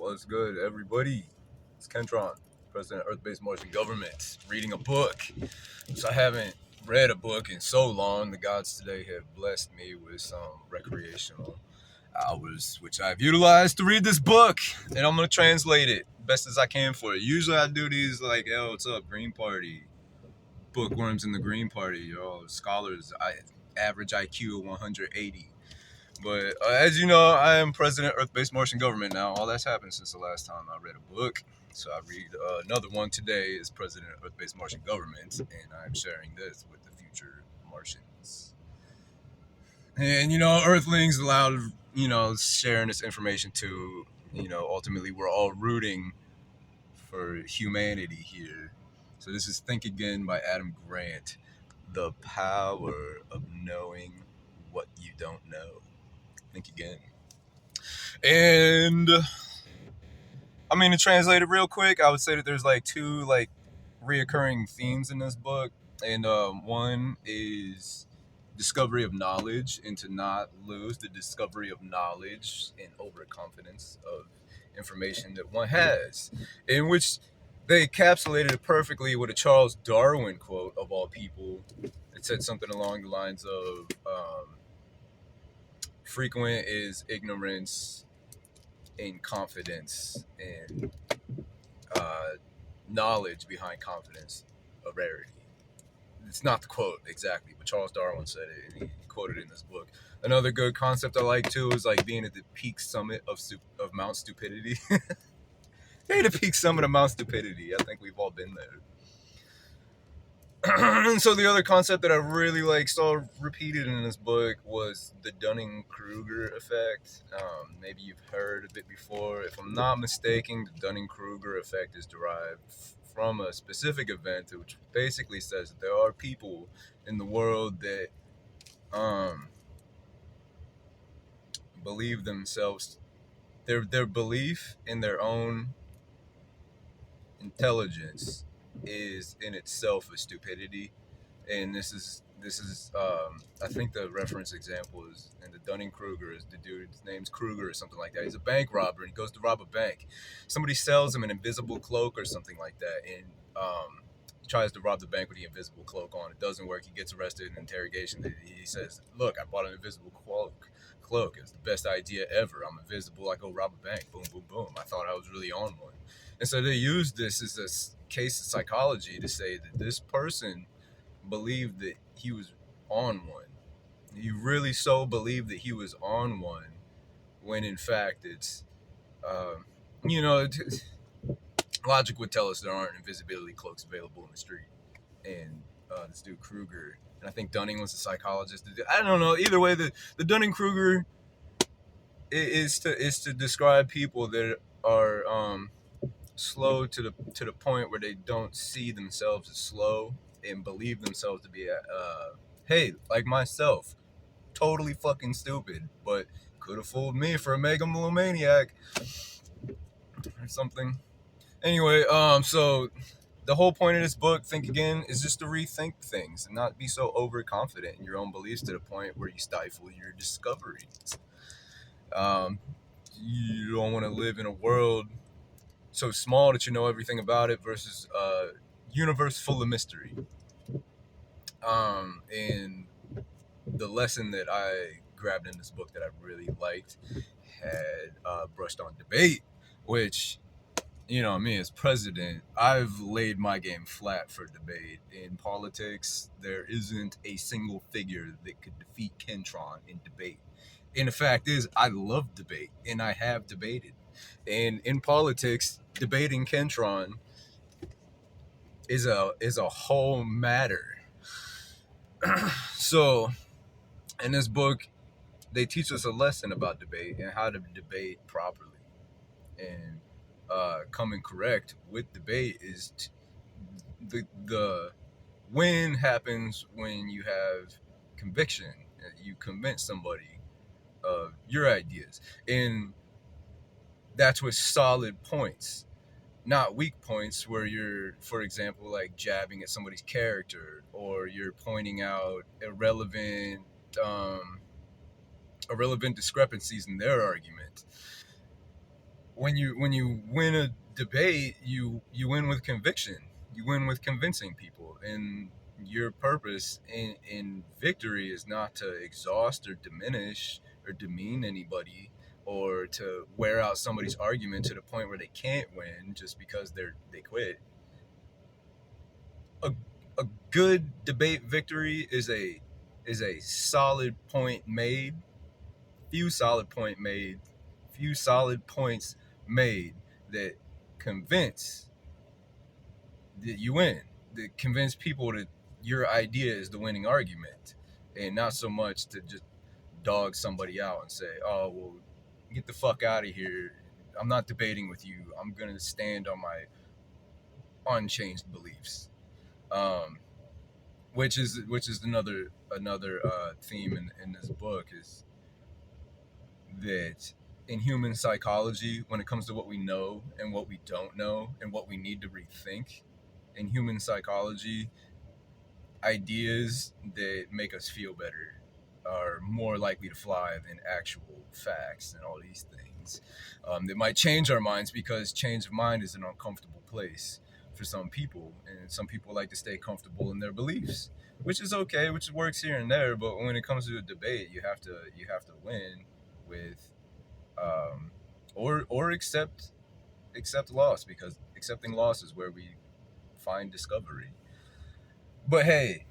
What's good, everybody? It's Kenntron, President of Earth-Based Martian Government, reading a book. So I haven't read a book in so long. The gods today have blessed me with some recreational hours, which I've utilized to read this book, and I'm gonna translate it best as I can for you. Usually I do these like, "Yo, what's up, Green Party? Bookworms in the Green Party, yo, scholars. Average IQ of 180." But as you know, I am President Earth-Based Martian Government now. All that's happened since the last time I read a book. So I read another one today as President Earth-Based Martian Government, and I'm sharing this with the future Martians. And Earthlings allowed sharing this information to ultimately we're all rooting for humanity here. So this is Think Again by Adam Grant. The power of knowing what you don't know. Think again. And to translate it real quick, I would say that there's like two reoccurring themes in this book, and one is discovery of knowledge, and to not lose the discovery of knowledge and overconfidence of information that one has, in which they encapsulated it perfectly with a Charles Darwin quote of all people. It said something along the lines of frequent is ignorance and confidence, and knowledge behind confidence a rarity. It's not the quote exactly, but Charles Darwin said it, and he quoted it in this book. Another good concept I like too is like being at the peak summit of Mount Stupidity. Hey, the peak summit of Mount Stupidity. I think we've all been there. And so the other concept that I really saw repeated in this book was the Dunning-Kruger effect. Maybe you've heard of it before. If I'm not mistaken, the Dunning-Kruger effect is derived from a specific event, which basically says that there are people in the world that believe themselves, their belief in their own intelligence is in itself a stupidity. And this is I think the reference example is in the Dunning-Kruger is the dude's name's Kruger or something like that. He's a bank robber and he goes to rob a bank. Somebody sells him an invisible cloak or something like that, and he tries to rob the bank with the invisible cloak on. It doesn't work. He gets arrested in interrogation. He says, "Look, I bought an invisible cloak. It's the best idea ever. I'm invisible. I go rob a bank. Boom, boom, boom. I thought I was really on one." And so they use this as a case of psychology to say that this person believed that he was on one. He really so believed that he was on one, when in fact it's, logic would tell us there aren't invisibility cloaks available in the street. And this dude Kruger, and I think Dunning was a psychologist. I don't know. Either way, the Dunning-Kruger is to describe people that are slow to the point where they don't see themselves as slow and believe themselves to be hey, like myself, totally fucking stupid, but could have fooled me for a megalomaniac or something. Anyway, so the whole point of this book, Think Again, is just to rethink things and not be so overconfident in your own beliefs to the point where you stifle your discoveries. You don't want to live in a world so small that you know everything about it versus a universe full of mystery. And the lesson that I grabbed in this book that I really liked had brushed on debate, which, me as president, I've laid my game flat for debate. In politics, there isn't a single figure that could defeat Kenntron in debate. And the fact is, I love debate, and I have debated. And in politics, debating Kenntron is a whole matter. So, in this book, they teach us a lesson about debate and how to debate properly. And coming correct with debate is the win happens when you have conviction. You convince somebody of your ideas, and that's with solid points, not weak points where you're, for example, like jabbing at somebody's character, or you're pointing out irrelevant discrepancies in their argument. when you win a debate, you win with conviction. You win with convincing people, and your purpose in victory is not to exhaust or diminish or demean anybody, or to wear out somebody's argument to the point where they can't win just because they quit. A, a good debate victory is a solid point made, few solid point made, few solid points made that convince that you win, that convince people that your idea is the winning argument, and not so much to just dog somebody out and say, "Oh, well, get the fuck out of here. I'm not debating with you. I'm gonna stand on my unchanged beliefs." Um, which is another theme in this book, is that in human psychology, when it comes to what we know and what we don't know and what we need to rethink, in human psychology, ideas that make us feel better are more likely to fly than actual facts and all these things. That might change our minds, because change of mind is an uncomfortable place for some people, and some people like to stay comfortable in their beliefs, which is okay, which works here and there. But when it comes to a debate, you have to win with, or accept loss, because accepting loss is where we find discovery. But hey,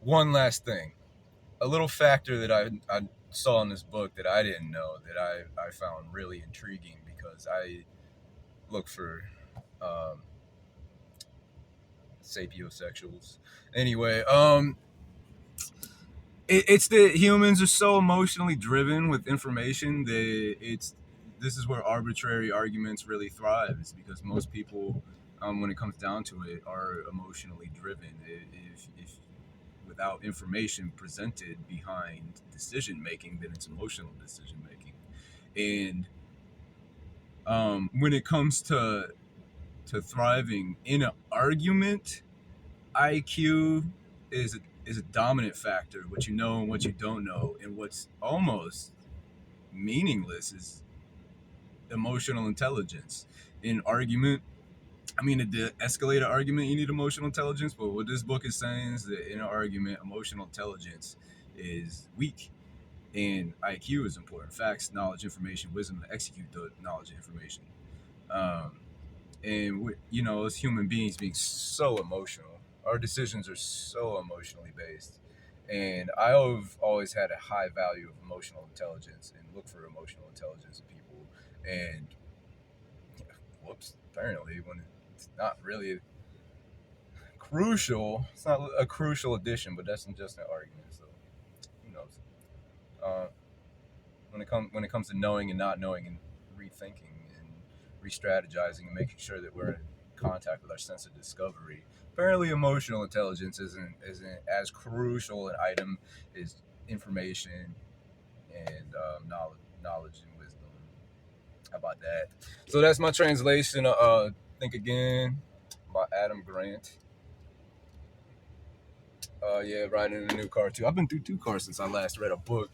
one last thing, a little factor that I saw in this book that I didn't know, that I found really intriguing, because I look for sapiosexuals. Anyway, it's that humans are so emotionally driven with information that this is where arbitrary arguments really thrive. It's because most people, when it comes down to it, are emotionally driven. If without information presented behind decision making, then it's emotional decision making. And when it comes to thriving in an argument, IQ is a dominant factor. What you know and what you don't know, and what's almost meaningless is emotional intelligence. In argument, I mean, to escalate an argument, you need emotional intelligence. But what this book is saying is that in an argument, emotional intelligence is weak, and IQ is important. Facts, knowledge, information, wisdom to execute the knowledge and information. Um, and as human beings, being so emotional, our decisions are so emotionally based. And I've always had a high value of emotional intelligence and look for emotional intelligence in people. And whoops, apparently, when it's not really crucial, it's not a crucial addition, but that's just an argument. So who knows? Uh, when it comes to knowing and not knowing, and rethinking and re-strategizing and making sure that we're in contact with our sense of discovery, apparently emotional intelligence isn't as crucial an item as information and knowledge and wisdom. How about that? So that's my translation of Think Again by Adam Grant. Yeah, riding in a new car too. I've been through 2 cars since I last read a book.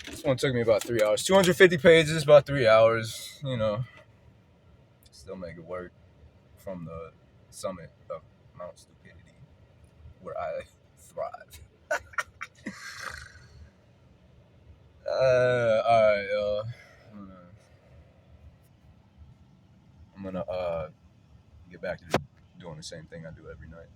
This one took me about 3 hours. 250 pages, about 3 hours. Still make it work, from the summit of Mount Stupidity, where I thrive. All right, I'm gonna get back to doing the same thing I do every night.